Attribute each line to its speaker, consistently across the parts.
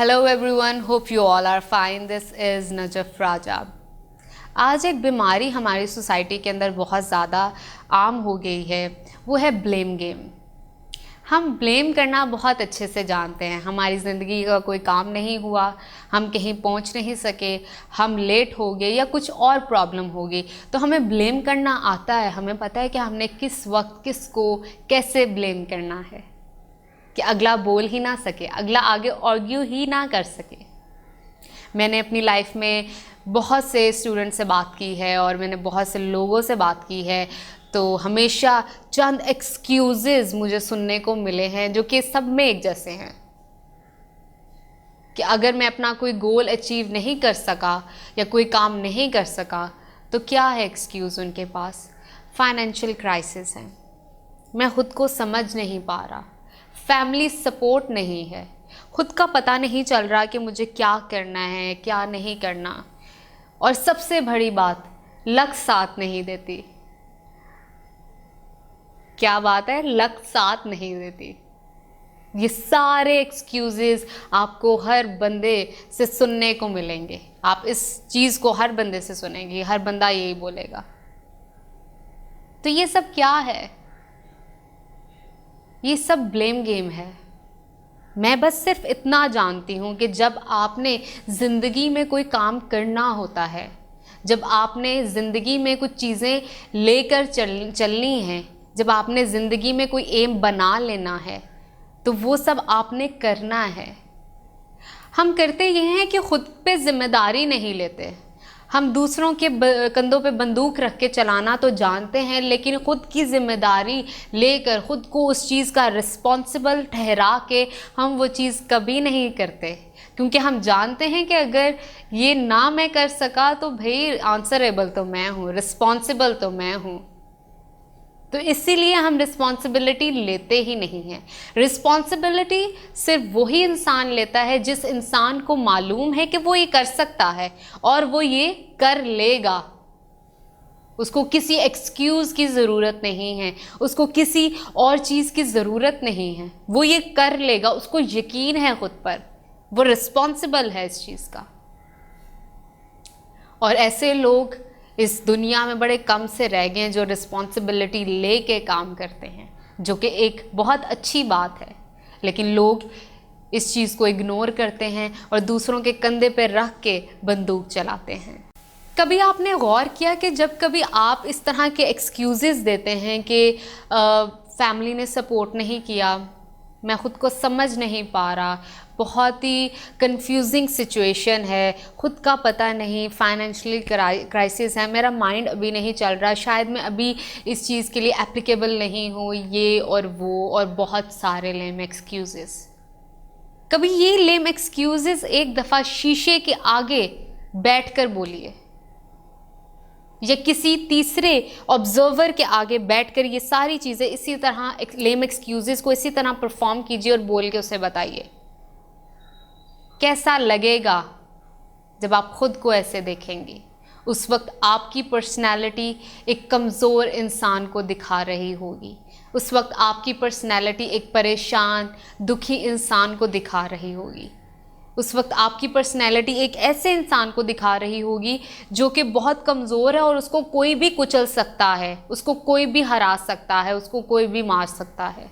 Speaker 1: Hello everyone, hope you all are fine. This is Najaf Rajab. आज एक बीमारी हमारी सोसाइटी के अंदर बहुत ज़्यादा आम हो गई है, वो है ब्लेम गेम। हम ब्लेम करना बहुत अच्छे से जानते हैं। हमारी ज़िंदगी का कोई काम नहीं हुआ, हम कहीं पहुंच नहीं सके, हम लेट हो गए या कुछ और प्रॉब्लम हो गई, तो हमें ब्लेम करना आता है। हमें पता है कि हमने किस वक्त किसको कैसे ब्लेम करना है कि अगला बोल ही ना सके, अगला आगे आर्ग्यू ही ना कर सके। मैंने अपनी लाइफ में बहुत से स्टूडेंट से बात की है और मैंने बहुत से लोगों से बात की है, तो हमेशा चंद एक्सक्यूज़ेज़ मुझे सुनने को मिले हैं जो कि सब में एक जैसे हैं कि अगर मैं अपना कोई गोल अचीव नहीं कर सका या कोई काम नहीं कर सका तो क्या है एक्सक्यूज़ उनके पास? फाइनेंशियल क्राइसिस है, मैं खुद को समझ नहीं पा रहा, फैमिली सपोर्ट नहीं है, खुद का पता नहीं चल रहा कि मुझे क्या करना है क्या नहीं करना, और सबसे बड़ी बात, लक साथ नहीं देती। क्या बात है? लक साथ नहीं देती। ये सारे एक्सक्यूजेस आपको हर बंदे से सुनने को मिलेंगे। आप इस चीज़ को हर बंदे से सुनेंगे, हर बंदा यही बोलेगा। तो ये सब क्या है? ये सब ब्लेम गेम है। मैं बस सिर्फ इतना जानती हूँ कि जब आपने ज़िंदगी में कोई काम करना होता है, जब आपने ज़िंदगी में कुछ चीज़ें लेकर चलनी हैं, जब आपने ज़िंदगी में कोई एम बना लेना है, तो वो सब आपने करना है। हम करते ये हैं कि खुद पे जिम्मेदारी नहीं लेते। हम दूसरों के कंधों पे बंदूक रख के चलाना तो जानते हैं, लेकिन ख़ुद की ज़िम्मेदारी लेकर ख़ुद को उस चीज़ का रिस्पॉन्सिबल ठहरा के हम वो चीज़ कभी नहीं करते, क्योंकि हम जानते हैं कि अगर ये ना मैं कर सका तो भाई आंसरेबल तो मैं हूँ, रिस्पॉन्सिबल तो मैं हूँ। तो इसीलिए हम रिस्पॉन्सिबिलिटी लेते ही नहीं हैं। रिस्पॉन्सिबिलिटी सिर्फ वही इंसान लेता है जिस इंसान को मालूम है कि वो ये कर सकता है और वो ये कर लेगा। उसको किसी एक्सक्यूज़ की ज़रूरत नहीं है, उसको किसी और चीज़ की ज़रूरत नहीं है, वो ये कर लेगा। उसको यकीन है खुद पर, वो रिस्पॉन्सिबल है इस चीज़ का। और ऐसे लोग इस दुनिया में बड़े कम से रह गए हैं जो रिस्पॉन्सिबिलिटी ले के काम करते हैं, जो कि एक बहुत अच्छी बात है। लेकिन लोग इस चीज़ को इग्नोर करते हैं और दूसरों के कंधे पर रख के बंदूक चलाते हैं। कभी आपने गौर किया कि जब कभी आप इस तरह के एक्सक्यूज़ेज़ देते हैं कि फैमिली ने सपोर्ट नहीं किया, मैं ख़ुद को समझ नहीं पा रहा, बहुत ही कंफ्यूजिंग सिचुएशन है, ख़ुद का पता नहीं, फाइनेंशियली क्राइसिस है, मेरा माइंड अभी नहीं चल रहा, शायद मैं अभी इस चीज़ के लिए एप्लीकेबल नहीं हूँ, ये और वो और बहुत सारे लेम एक्सक्यूज़ेस। कभी ये लेम एक्सक्यूज़ेस एक दफ़ा शीशे के आगे बैठकर बोलिए या किसी तीसरे ऑब्जर्वर के आगे बैठकर ये सारी चीज़ें इसी तरह लेम एक्सक्यूज़ेस को इसी तरह परफॉर्म कीजिए और बोल के उसे बताइए। कैसा लगेगा जब आप खुद को ऐसे देखेंगी? उस वक्त आपकी पर्सनैलिटी एक कमज़ोर इंसान को दिखा रही होगी। उस वक्त आपकी पर्सनैलिटी एक परेशान दुखी इंसान को दिखा रही होगी। उस वक्त आपकी पर्सनैलिटी एक ऐसे इंसान को दिखा रही होगी जो कि बहुत कमज़ोर है और उसको कोई भी कुचल सकता है, उसको कोई भी हरा सकता है, उसको कोई भी मार सकता है।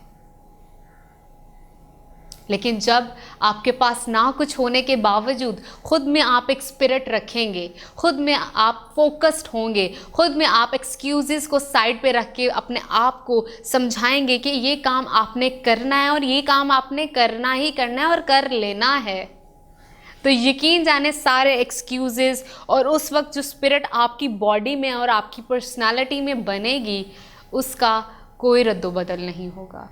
Speaker 1: लेकिन जब आपके पास ना कुछ होने के बावजूद खुद में आप एक स्पिरिट रखेंगे, खुद में आप फोकस्ड होंगे, खुद में आप एक्सक्यूज़ेस को साइड पे रख के अपने आप को समझाएंगे कि ये काम आपने करना है और ये काम आपने करना ही करना है और कर लेना है, तो यकीन जाने सारे एक्सक्यूज़ेस और उस वक्त जो स्पिरिट आपकी बॉडी में और आपकी पर्सनालिटी में बनेगी, उसका कोई रद्दोबदल नहीं होगा।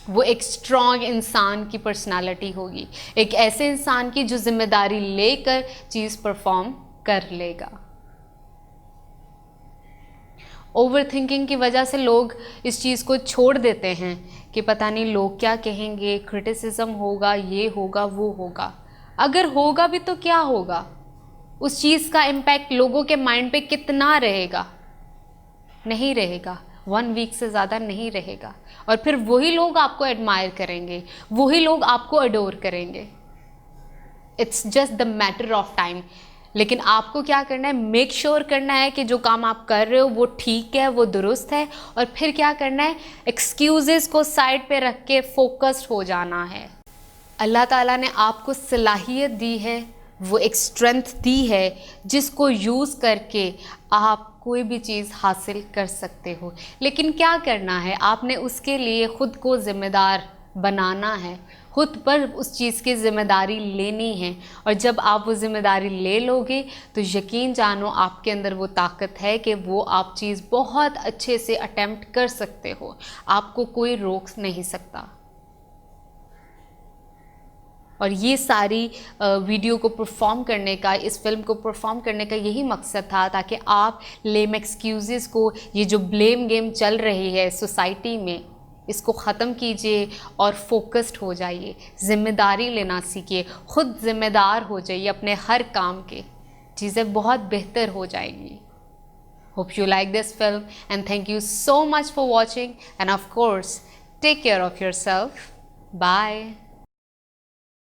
Speaker 1: वो एक स्ट्रॉन्ग इंसान की पर्सनालिटी होगी, एक ऐसे इंसान की जो जिम्मेदारी लेकर चीज़ परफॉर्म कर लेगा। ओवर थिंकिंग की वजह से लोग इस चीज़ को छोड़ देते हैं कि पता नहीं लोग क्या कहेंगे, क्रिटिसिज्म होगा, ये होगा वो होगा। अगर होगा भी तो क्या होगा? उस चीज़ का इम्पैक्ट लोगों के माइंड पे कितना रहेगा? नहीं रहेगा, 1 वीक से ज़्यादा नहीं रहेगा। और फिर वही लोग आपको एडमायर करेंगे, वही लोग आपको अडोर करेंगे। It's just the matter of time. लेकिन आपको क्या करना है, मेक श्योर करना है कि जो काम आप कर रहे हो वो ठीक है, वो दुरुस्त है। और फिर क्या करना है, एक्सक्यूज़ेस को साइड पे रख के फोकस्ड हो जाना है। अल्लाह ताला ने आपको सलाहियत दी है, वो एक स्ट्रेंथ दी है जिसको यूज़ करके आप कोई भी चीज़ हासिल कर सकते हो। लेकिन क्या करना है, आपने उसके लिए ख़ुद को ज़िम्मेदार बनाना है, खुद पर उस चीज़ की ज़िम्मेदारी लेनी है। और जब आप वो ज़िम्मेदारी ले लोगे तो यकीन जानो आपके अंदर वो ताकत है कि वो आप चीज़ बहुत अच्छे से अटेम्प्ट कर सकते हो, आपको कोई रोक नहीं सकता। और ये सारी वीडियो को परफॉर्म करने का, इस फिल्म को परफॉर्म करने का यही मकसद था, ताकि आप लेम एक्सक्यूज़ेस को, ये जो ब्लेम गेम चल रही है सोसाइटी में, इसको ख़त्म कीजिए और फोकस्ड हो जाइए, ज़िम्मेदारी लेना सीखिए, ख़ुद ज़िम्मेदार हो जाइए अपने हर काम के, चीज़ें बहुत बेहतर हो जाएंगी। Hope you like this film and thank you so much for watching and of course take care of yourself. Bye.